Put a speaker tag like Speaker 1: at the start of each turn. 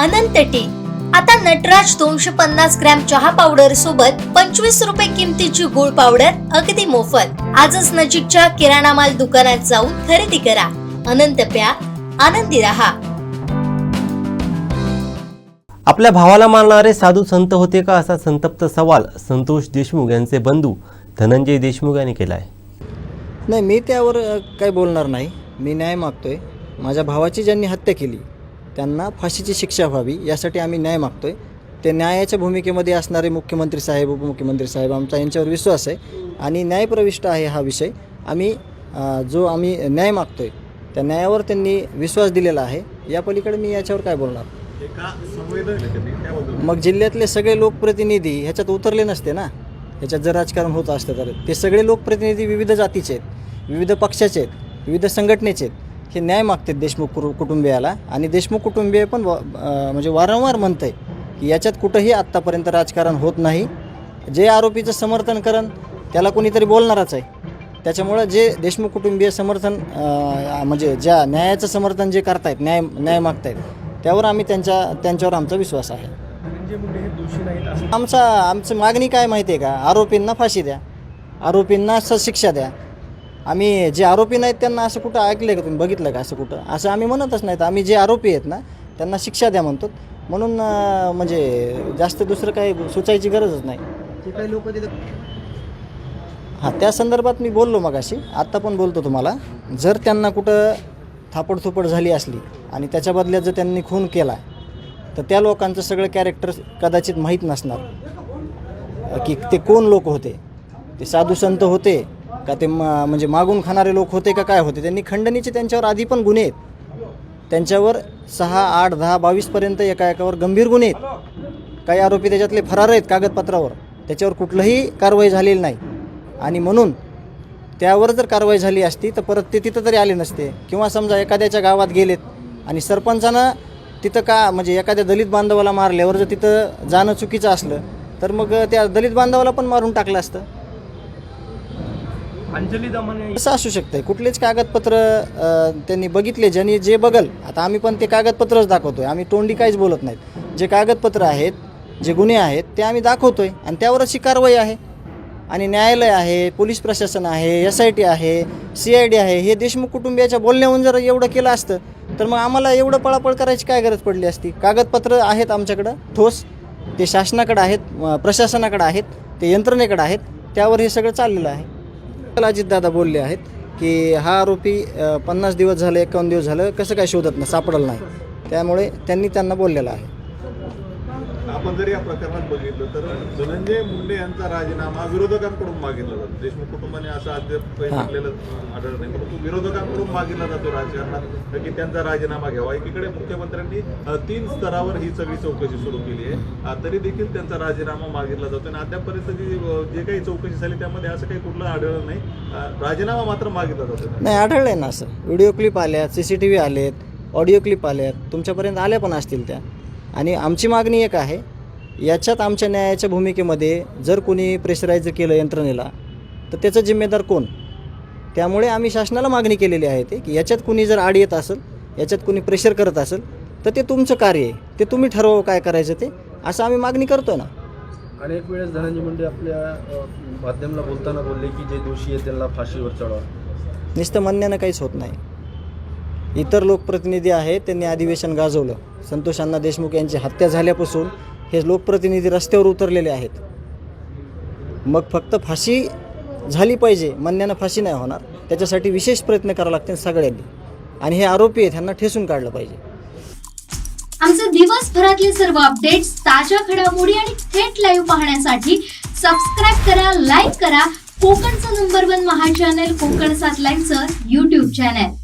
Speaker 1: अनंत T. आता Nataraj 250 gram चहा powder सोबत 25 रुपये किमतीची गुळ पावडर अगदी मोफत। आजच नजीकच्या किराणा माल दुकानात जाऊन खरेदी करा। अनंत प्या, आनंदी रहा।
Speaker 2: आपल्या भावाला मारणारे साधू संत होते का, असा संतप्त सवाल संतोष देशमुख यांचे बंधू धनंजय देशमुख यांनी केला आहे।
Speaker 3: नाही, मी त्यावर काही बोलणार नाही। मी न्याय मागतोय। माझ्या भावाची ज्यांनी हत्या केली त्यांना फाशीची शिक्षा व्हावी यासाठी आम्ही न्याय मागतोय। ते न्यायाच्या भूमिकेमध्ये असणारे मुख्यमंत्री साहेब, उपमुख्यमंत्री साहेब, आमचा यांच्यावर विश्वास आहे आणि न्यायप्रविष्ट आहे हा विषय। आम्ही न्याय मागतोय त्या न्यायावर त्यांनी विश्वास दिलेला आहे। या पलीकडे मी याच्यावर काय बोलणार। मग जिल्ह्यातले सगळे लोकप्रतिनिधी ह्याच्यात उतरले नसते ना। ह्याच्यात जर राजकारण होत असतं तर ते सगळे लोकप्रतिनिधी विविध जातीचे आहेत, विविध पक्षाचे आहेत, विविध संघटनेचे आहेत। हे न्याय मागतात देशमुख कुटुंबियाला आणि देशमुख कुटुंबीय पण म्हणजे वारंवार म्हणत आहे की याच्यात कुठंही आत्तापर्यंत राजकारण होत नाही। जे आरोपीचं समर्थन करण त्याला कोणीतरी बोलणारच आहे। त्याच्यामुळं जे देशमुख कुटुंबीय समर्थन म्हणजे ज्या न्यायाचं समर्थन जे करतायत, न्याय मागतायत, त्यावर आम्ही त्यांच्यावर आमचा विश्वास आहे। आमची मागणी काय माहिती आहे का, आरोपींना फाशी द्या, आरोपींना शिक्षा द्या। आम्ही जे आरोपी नाहीत त्यांना असं कुठं ऐकलं का, तुम्ही बघितलं का असं कुठं? असं आम्ही म्हणतच नाहीत। आम्ही जे आरोपी आहेत ना त्यांना शिक्षा द्या म्हणतो। म्हणून म्हणजे जास्त दुसरं काही सुचायची गरजच नाही। ते काही लोक त्या संदर्भात मी बोललो मगाशी, आत्ता पण बोलतो तुम्हाला। जर त्यांना कुठं थापडथोपड झाली असली आणि त्याच्या बदल्यात जर त्यांनी खून केला तर त्या लोकांचं सगळं कॅरेक्टर कदाचित माहीत नसणार की ते कोण लोक होते, ते साधू संत होते का, ते म्हणजे मागून खाणारे लोक होते का, काय होते। त्यांनी खंडणीचे त्यांच्यावर आधी पण गुन्हे आहेत, त्यांच्यावर 6, 8, 10, 22पर्यंत एकावर गंभीर गुन्हे आहेत। काही आरोपी त्याच्यातले फरार आहेत कागदपत्रावर, त्याच्यावर कुठलंही कारवाई झालेली नाही आणि म्हणून त्यावर जर कारवाई झाली असती तर परत ते तिथं तरी आले नसते। किंवा समजा एखाद्याच्या गावात गेलेत आणि सरपंचानं तिथं का म्हणजे एखाद्या दलित बांधवाला मारल्यावर जर तिथं जाणं चुकीचं असलं तर मग त्या दलित बांधवाला पण मारून टाकलं असतं। असं असू शकतं। कुठलेच कागदपत्र त्यांनी बघितले, ज्यांनी जे बघल, आता आम्ही पण ते कागदपत्रच दाखवतोय, आम्ही तोंडी काहीच बोलत नाहीत। जे कागदपत्र आहेत, जे गुन्हे आहेत ते आम्ही दाखवतोय आणि त्यावरच ही कारवाई आहे। आणि न्यायालय आहे, पोलीस प्रशासन आहे, SIT आहे, CID आहे। हे देशमुख कुटुंबियाच्या बोलण्याहून जर एवढं केलं असतं तर मग आम्हाला एवढं पळापळ करायची काय गरज पडली असती। कागदपत्र आहेत आमच्याकडं ठोस, ते शासनाकडे आहेत, प्रशासनाकडे आहेत, ते यंत्रणेकडे आहेत, त्यावर हे सगळं चाललेलं आहे। अजितदादा बोलले आहेत की हा आरोपी 50 दिवस झाले, 51 दिवस झालं कसं काय शोधत नाही, सापडलं नाही, त्यामुळे त्यांना बोललेलं आहे।
Speaker 4: आपण जर या प्रकरणात बघितलं तर धनंजय मुंडे यांचा राजीनामा विरोधकांकडून मागितला जातो। देशमुख कुटुंबाने असं अद्याप काही म्हटलेलं आढळलं नाही, परंतु विरोधकांकडून मागितला जातो राजकारणात की त्यांचा राजीनामा घ्यावा। एकीकडे मुख्यमंत्र्यांनी 3 स्तरावर ही सगळी चौकशी सुरू केली आहे, तरी देखील त्यांचा राजीनामा मागितला जातो आणि अद्यापपर्यंत जे काही चौकशी झाली त्यामध्ये असं काही कुठलं आढळलं नाही, राजीनामा मात्र मागितला जातो।
Speaker 3: नाही, आढळलंय ना असं। व्हिडिओ क्लिप आल्यात, CCTV आलेत, ऑडिओ क्लिप आल्यात, तुमच्यापर्यंत आल्या पण असतील त्या। आणि आमची मागणी एक आहे, याच्यात आमच्या न्यायाच्या भूमिकेमध्ये जर कोणी प्रेशराईज केलं यंत्रणेला तर त्याचं जिम्मेदार कोण? त्यामुळे आम्ही शासनाला मागणी केलेली आहे की याच्यात कुणी जर आड येत असेल, याच्यात कुणी प्रेशर करत असेल तर ते तुमचं कार्य आहे, ते तुम्ही ठरवा काय करायचं ते, असं आम्ही मागणी करतो ना।
Speaker 5: अनेक वेळेस धनंजय मुंडे आपल्या माध्यमाला बोलताना बोलले की जे दोषी आहेत त्यांना फाशीवर चढवा।
Speaker 3: नुसतं म्हणण्यानं काहीच होत नाही। इतर लोकप्रतिनिधी आहेत, त्यांनी अधिवेशन गाजवलं। संतोष अण्णा देशमुख यांची हत्या झाल्यापासून हे लोकप्रतिनिधी रस्त्यावर उतरलेले आहेत। मग फक्त फाशी झाली पाहिजे म्हणण्यानं फाशी नाही होणार, त्याच्यासाठी विशेष प्रयत्न करावे लागतील सगळ्यांनी आणि हे आरोपी आहेत ह्यांना ठेसून काढलं पाहिजे।
Speaker 1: आमचे दिवसभरातले सर्व अपडेट्स, ताज्या घडामोडी आणि थेट लाईव्ह पाहण्यासाठी सबस्क्राईब करा, लाईक करा कोकणचं नंबर 1 महा चॅनल कोकण 7 लाईव्हचं YouTube चॅनल।